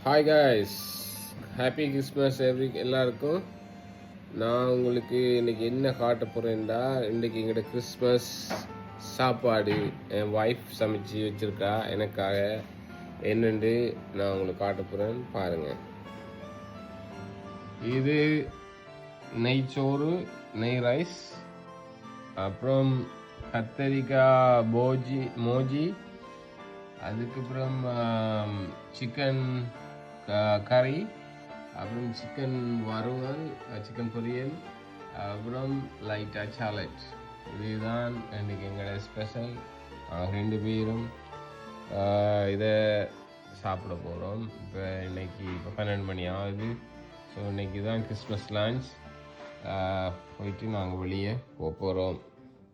Hi guys, happy Christmas எல்லாருக்கும். நான் உங்களுக்கு இன்னைக்கு என்ன காட்ட போகிறேன்டா, இன்றைக்கி எங்களோட கிறிஸ்மஸ் சாப்பாடு என் ஒய்ஃப் சமைச்சு வச்சுருக்கா எனக்காக. என்னென்று நான் உங்களுக்கு காட்ட போகிறேன், பாருங்கள். இது நெய்ச்சோறு, நெய் ரைஸ், அப்புறம் கத்தரிக்காய் மோஜி, அதுக்கப்புறம் சிக்கன் கறி, அப்புறம் சிக்கன் வறுவல், சிக்கன் பொரியல், அப்புறம் லைட்டாக சாலட். இதுதான் இன்றைக்கி எங்களோட ஸ்பெஷல். ரெண்டு பேரும் இதை சாப்பிட போகிறோம். இப்போ 12 மணி ஆகுது. ஸோ இன்றைக்கி தான் கிறிஸ்மஸ் லன்ச். போயிட்டு நாங்கள் வெளியே போகிறோம்.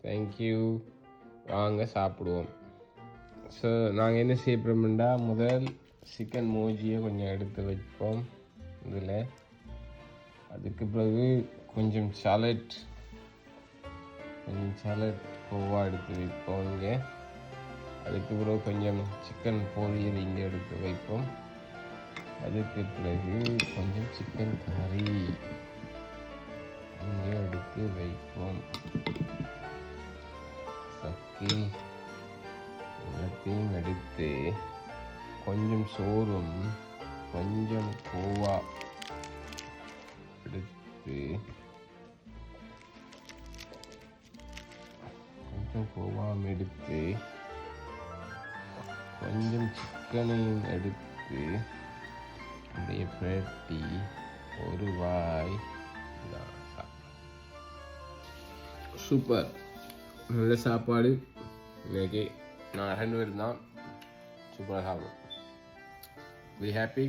தேங்க்யூ. வாங்க சாப்பிடுவோம். ஸோ நாங்கள் என்ன செய்யப்படுறோம்னா, முதல் சிக்கன் மோஜியை கொஞ்சம் எடுத்து வைப்போம் இதில். அதுக்கு பிறகு கொஞ்சம் சாலட் கோவா எடுத்து வைப்போம் இங்கே. அதுக்கு பிறகு கொஞ்சம் சிக்கன் பொரியல் இங்கே எடுத்து வைப்போம். அதுக்கு பிறகு கொஞ்சம் சிக்கன் கறி இங்கே எடுத்து வைப்போம். ஓகே, எல்லாத்தையும் எடுத்து கொஞ்சம் சோறும் கொஞ்சம் கோவா எடுத்து கொஞ்சம் சிக்கனையும் எடுத்து அப்படியே பிரட்டி ஒரு வாய். சூப்பர், நல்ல சாப்பாடு. இன்னைக்கு நான் 2 பேர் தான் சூப்பராக சாப்பிடுவோம். Be happy.